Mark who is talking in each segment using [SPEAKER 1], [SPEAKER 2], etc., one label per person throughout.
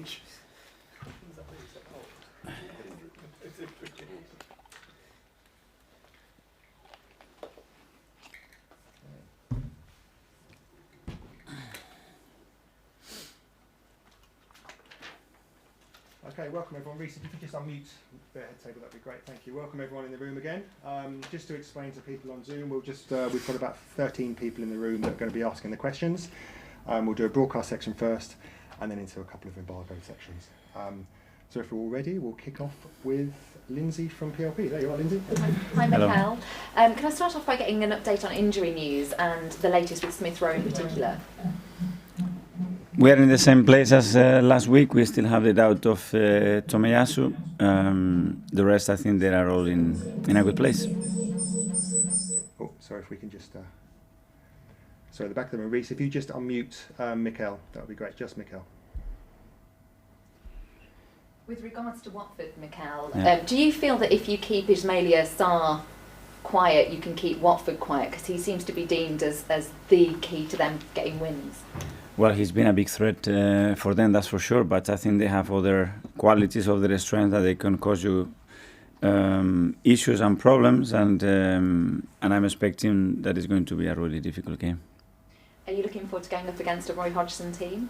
[SPEAKER 1] Okay, welcome everyone. Reece, if you could just unmute the head table, that'd be great. Thank you. Welcome everyone in the room again. Just to explain to people on Zoom, we've got about 13 people in the room that are going to be asking the questions. We'll do a broadcast section first, and then into a couple of embargo sections. So if we're all ready, we'll kick off with Lindsay from PLP. There you are, Lindsay.
[SPEAKER 2] Hi, Mikel. Can I start off by getting an update on injury news and the latest with Smith Rowe in particular?
[SPEAKER 3] We are in the same place as last week. We still have the doubt of Tomiyasu. The rest, I think, they are all in a good place.
[SPEAKER 1] Oh, sorry, if we can just... sorry, the back of the room. Reece, if you just unmute Mikel, that would be great. Just Mikel.
[SPEAKER 2] With regards to Watford, Mikel, do you feel that if you keep Ismaila Sarr quiet, you can keep Watford quiet? Because he seems to be deemed as the key to them getting wins.
[SPEAKER 3] Well, he's been a big threat for them, that's for sure. But I think they have other qualities of their strength that they can cause you issues and problems. And I'm expecting that it's going to be a really difficult game.
[SPEAKER 2] Are you looking forward to going up against a Roy Hodgson team?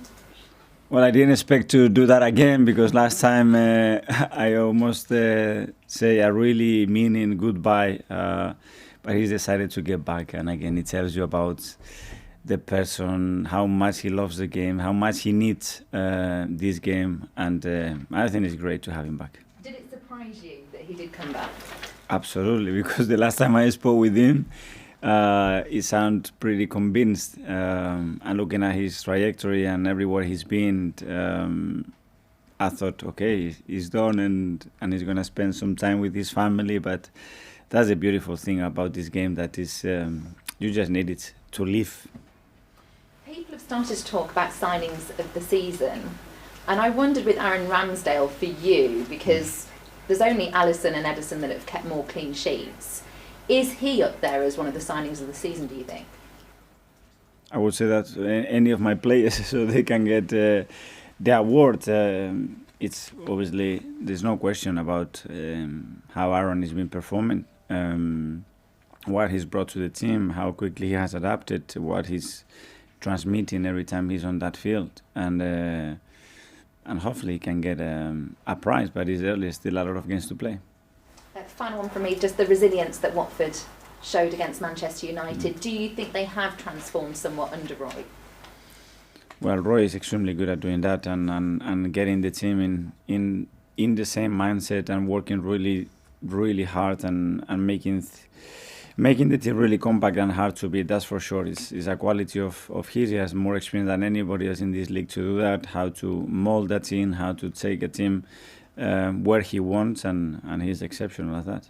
[SPEAKER 3] Well, I didn't expect to do that again because last time I almost say a really meaning goodbye, but he's decided to get back. And again, it tells you about the person, how much he loves the game, how much he needs this game, and I think it's great to have him back.
[SPEAKER 2] Did it surprise you that he did come back?
[SPEAKER 3] Absolutely, because the last time I spoke with him, he sounded pretty convinced. And looking at his trajectory and everywhere he's been, I thought, okay, he's done and he's going to spend some time with his family. But that's the beautiful thing about this game, that is, you just need it to live.
[SPEAKER 2] People have started to talk about signings of the season, and I wondered with Aaron Ramsdale for you, because there's only Alisson and Ederson that have kept more clean sheets. Is he up there as one of the signings of the season, do you think?
[SPEAKER 3] I would say that any of my players, so they can get the award. It's obviously, there's no question about how Aaron has been performing, what he's brought to the team, how quickly he has adapted, what he's transmitting every time he's on that field, and hopefully he can get a prize, but it's early, still a lot of games to play.
[SPEAKER 2] Final one from me, just the resilience that Watford showed against Manchester United. Do you think they have transformed somewhat under Roy?
[SPEAKER 3] Well, Roy is extremely good at doing that and getting the team in the same mindset and working really, really hard and making the team really compact and hard to beat. That's for sure. It's a quality of his. He has more experience than anybody else in this league to do that, how to mold that team, how to take a team where he wants, and he's exceptional at that.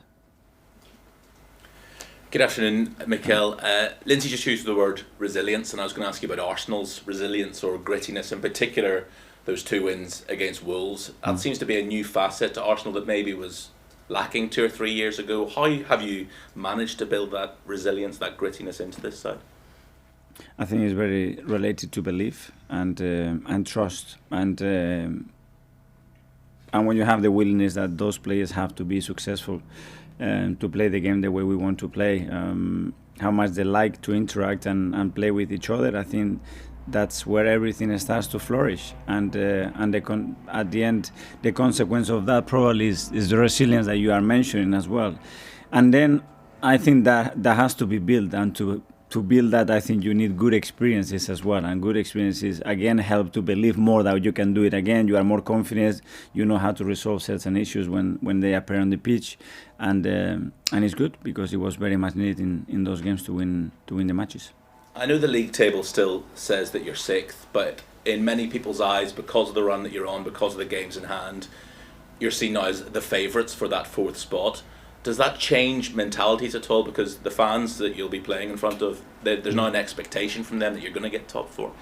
[SPEAKER 4] Good afternoon, Mikel. Lindsay just used the word resilience, and I was going to ask you about Arsenal's resilience or grittiness, in particular those 2 wins against Wolves. That seems to be a new facet to Arsenal that maybe was lacking 2 or 3 years ago. How have you managed to build that resilience, that grittiness into this side?
[SPEAKER 3] I think it's very related to belief and trust, and when you have the willingness that those players have to be successful to play the game the way we want to play, how much they like to interact and play with each other, I think that's where everything starts to flourish. And at the end, the consequence of that probably is the resilience that you are mentioning as well. And then I think that has to be built, and to build that, I think you need good experiences as well. And good experiences, again, help to believe more that you can do it again. You are more confident. You know how to resolve certain issues when they appear on the pitch. And it's good because it was very much needed in those games to win the matches.
[SPEAKER 4] I know the league table still says that you're 6th, but in many people's eyes, because of the run that you're on, because of the games in hand, you're seen now as the favourites for that 4th spot. Does that change mentalities at all? Because the fans that you'll be playing in front of, there's now an expectation from them that you're going to get top 4.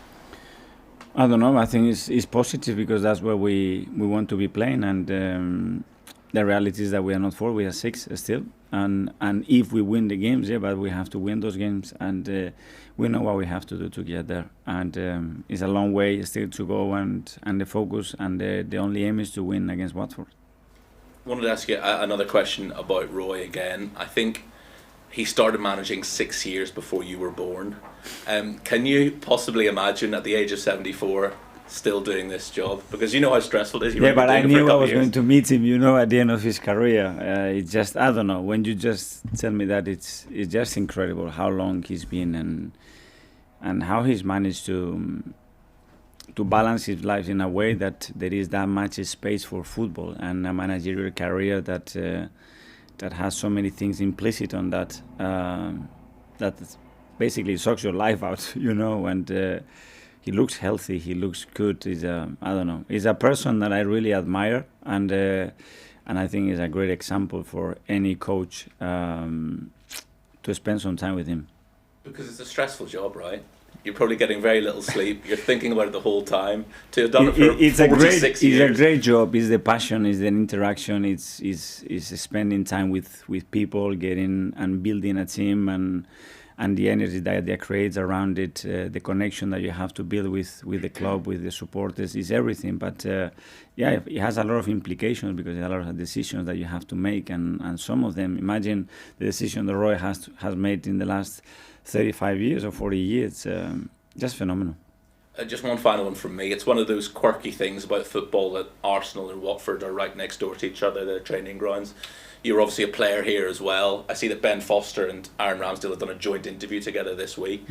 [SPEAKER 3] I don't know. I think it's positive because that's where we want to be playing, and the reality is that we are not 4, we are 6 still. And if we win the games, but we have to win those games, and we know what we have to do to get there. And it's a long way still to go, and the focus and the only aim is to win against Watford.
[SPEAKER 4] I wanted to ask you another question about Roy again. I think he started managing 6 years before you were born. Can you possibly imagine at the age of 74 still doing this job? Because you know how stressful it is.
[SPEAKER 3] Yeah, but I knew I was going to meet him, at the end of his career. It's just, I don't know, when you just tell me that, it's just incredible how long he's been and how he's managed to balance his life in a way that there is that much space for football and a managerial career that has so many things implicit on that basically sucks your life out, and he looks healthy, he looks good. He's a person that I really admire, and I think he's a great example for any coach to spend some time with him.
[SPEAKER 4] Because it's a stressful job, right? You're probably getting very little sleep. You're thinking about it the whole time. To have done it for 46 years.
[SPEAKER 3] It's a great job. It's the passion, it's the interaction, it's spending time with people, getting and building a team, and the energy that creates around it, the connection that you have to build with the club, with the supporters, is everything. But it has a lot of implications because there are a lot of decisions that you have to make, and some of them, imagine the decision that Roy has made in the last 35 years or 40 years, just phenomenal.
[SPEAKER 4] Just one final one from me. It's one of those quirky things about football that Arsenal and Watford are right next door to each other, their training grounds. You're obviously a player here as well. I see that Ben Foster and Aaron Ramsdale have done a joint interview together this week.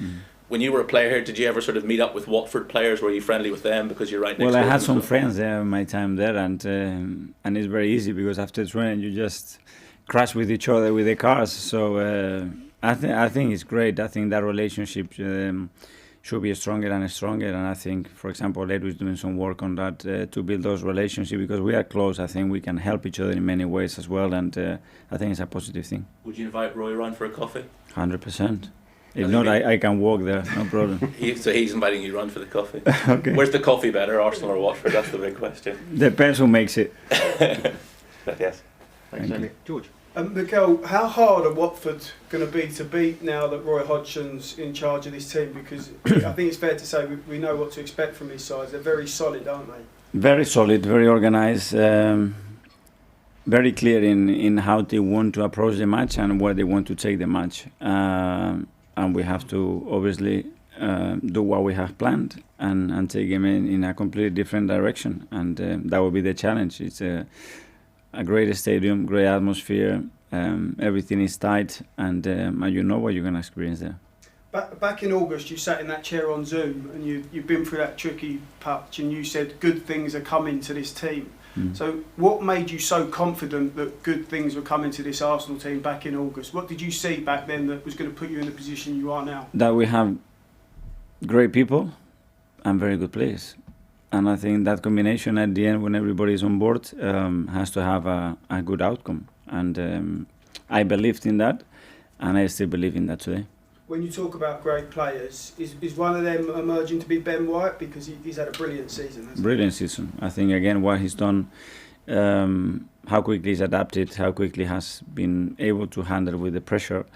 [SPEAKER 4] When you were a player here, did you ever sort of meet up with Watford players? Were you friendly with them because you're right next door?
[SPEAKER 3] Well, I had some friends there in my time there, and it's very easy because after training you just crash with each other with the cars. So I think it's great. I think that relationship should be stronger and stronger, and I think, for example, Edu is doing some work on that to build those relationships because we are close. I think we can help each other in many ways as well, and I think it's a positive thing.
[SPEAKER 4] Would you invite Roy around for a coffee?
[SPEAKER 3] 100%. If not, I can walk there, no problem.
[SPEAKER 4] So he's inviting you around for the coffee.
[SPEAKER 3] Okay.
[SPEAKER 4] Where's the coffee better, Arsenal or Watford? That's the big question.
[SPEAKER 3] Depends who makes it.
[SPEAKER 4] Yes.
[SPEAKER 1] Thanks, Jamie. George.
[SPEAKER 5] Mikel, how hard are Watford going to be to beat now that Roy Hodgson's in charge of this team? Because I think it's fair to say we know what to expect from these sides. They're very solid, aren't they?
[SPEAKER 3] Very solid, very organised, very clear in how they want to approach the match and where they want to take the match. And we have to obviously do what we have planned and take them in a completely different direction. And that will be the challenge. It's a great stadium, great atmosphere, everything is tight, and you know what you're going to experience there.
[SPEAKER 5] Back in August, you sat in that chair on Zoom and you've been through that tricky patch, and you said good things are coming to this team. So what made you so confident that good things were coming to this Arsenal team back in August? What did you see back then that was going to put you in the position you are now?
[SPEAKER 3] That we have great people and very good players. And I think that combination at the end, when everybody is on board, has to have a good outcome. And I believed in that, and I still believe in that today.
[SPEAKER 5] When you talk about great players, is one of them emerging to be Ben White? Because he's had a brilliant season, hasn't he?
[SPEAKER 3] Brilliant season. I think, again, what he's done, how quickly he's adapted, how quickly has been able to handle with the pressure,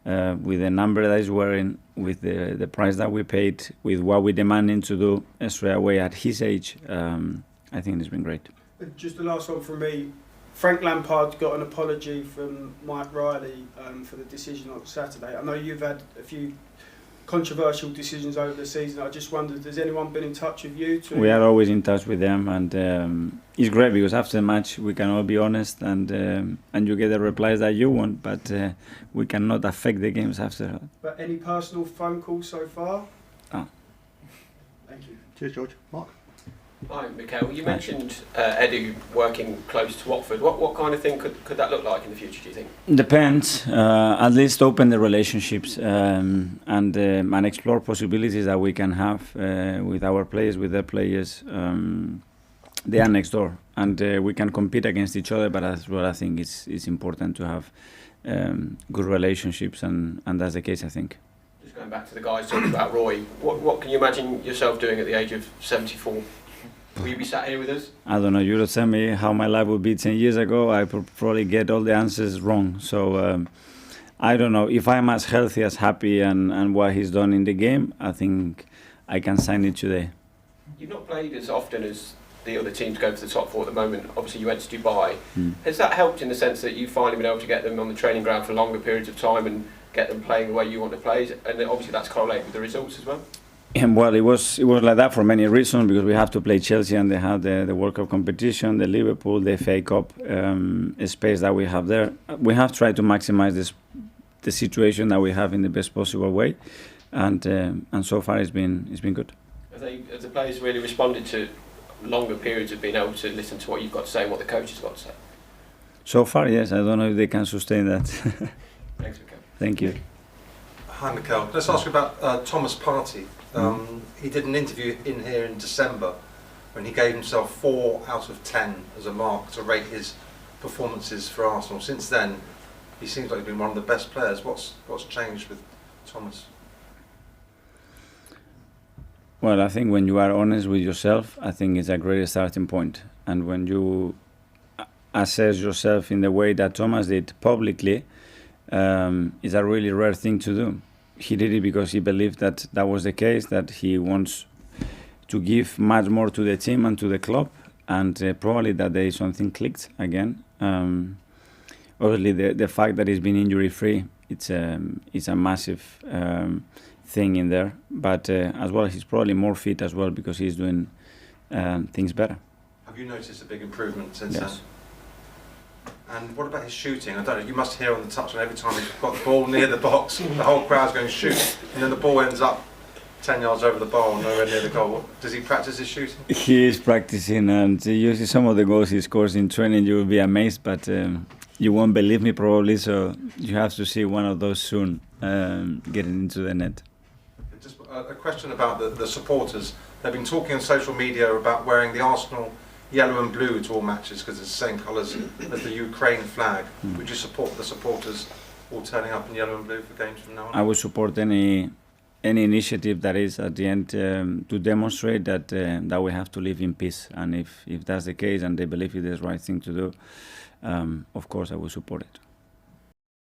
[SPEAKER 3] with the number that he's wearing, with the price that we paid, with what we're demanding to do straight away at his age. I think it's been great.
[SPEAKER 5] Just the last one from me. Frank Lampard got an apology from Mike Riley for the decision on Saturday. I know you've had a few controversial decisions over the season. I just wondered, has anyone been in touch with you?
[SPEAKER 3] We are always in touch with them, and it's great because after the match we can all be honest, and you get the replies that you want, but we cannot affect the games after.
[SPEAKER 5] But any personal phone calls so far?
[SPEAKER 3] No.
[SPEAKER 5] Thank you.
[SPEAKER 1] Cheers, George. Mark.
[SPEAKER 6] Hi, Mikel. You mentioned Edu working close to Watford. What kind of thing could that look like in the future, do you think?
[SPEAKER 3] Depends. At least open the relationships and explore possibilities that we can have with our players, with their players. They are next door, and we can compete against each other, but as well I think it's important to have good relationships, and that's the case, I think.
[SPEAKER 6] Just going back to the guys talking about Roy, what can you imagine yourself doing at the age of 74? Will you be sat here with us?
[SPEAKER 3] I don't know. You would tell me how my life would be 10 years ago. I probably get all the answers wrong. So I don't know. If I'm as healthy, as happy, and what he's done in the game, I think I can sign it today.
[SPEAKER 6] You've not played as often as the other teams go for the top four at the moment. Obviously, you went to Dubai. Has that helped in the sense that you've finally been able to get them on the training ground for longer periods of time and get them playing the way you want to play? And obviously, that's correlated with the results as well.
[SPEAKER 3] And well, it was like that for many reasons, because we have to play Chelsea and they have the World Cup competition, the Liverpool, the FA Cup space that we have there. We have tried to maximize the situation that we have in the best possible way, and so far it's been good.
[SPEAKER 6] Have the players really responded to longer periods of being able to listen to what you've got to say and what the coach has got to say?
[SPEAKER 3] So far, yes. I don't know if they can sustain that.
[SPEAKER 6] Thanks, Mikel.
[SPEAKER 3] Thank you.
[SPEAKER 7] Hi, Mikel. Let's ask you about Thomas Partey. He did an interview in here in December when he gave himself 4 out of 10 as a mark to rate his performances for Arsenal. Since then, he seems like he's been one of the best players. What's changed with Thomas?
[SPEAKER 3] Well, I think when you are honest with yourself, I think it's a great starting point. And when you assess yourself in the way that Thomas did publicly, it's a really rare thing to do. He did it because he believed that was the case, that he wants to give much more to the team and to the club, and probably that there is something clicked again. Obviously, the fact that he's been injury-free, it's a massive thing in there. But as well, he's probably more fit as well because he's doing things better.
[SPEAKER 7] Have you noticed a big improvement since
[SPEAKER 3] Yes.
[SPEAKER 7] then? And what about his shooting? I don't know, you must hear on the touchline every time he's got the ball near the box, the whole crowd's going shoot, and then the ball ends up 10 yards over the bar and nowhere near the goal. Does he practice his shooting?
[SPEAKER 3] He is practicing, and you see some of the goals he scores in training, you will be amazed, but you won't believe me probably, so you have to see one of those soon getting into the net.
[SPEAKER 7] Just a question about the supporters. They've been talking on social media about wearing the Arsenal yellow and blue to all matches because it's the same colours as the Ukraine flag. Would you support the supporters all turning up in yellow and blue for games from now on?
[SPEAKER 3] I would support any initiative that is at the end to demonstrate that we have to live in peace, and if that's the case and they believe it is the right thing to do, of course I will support it.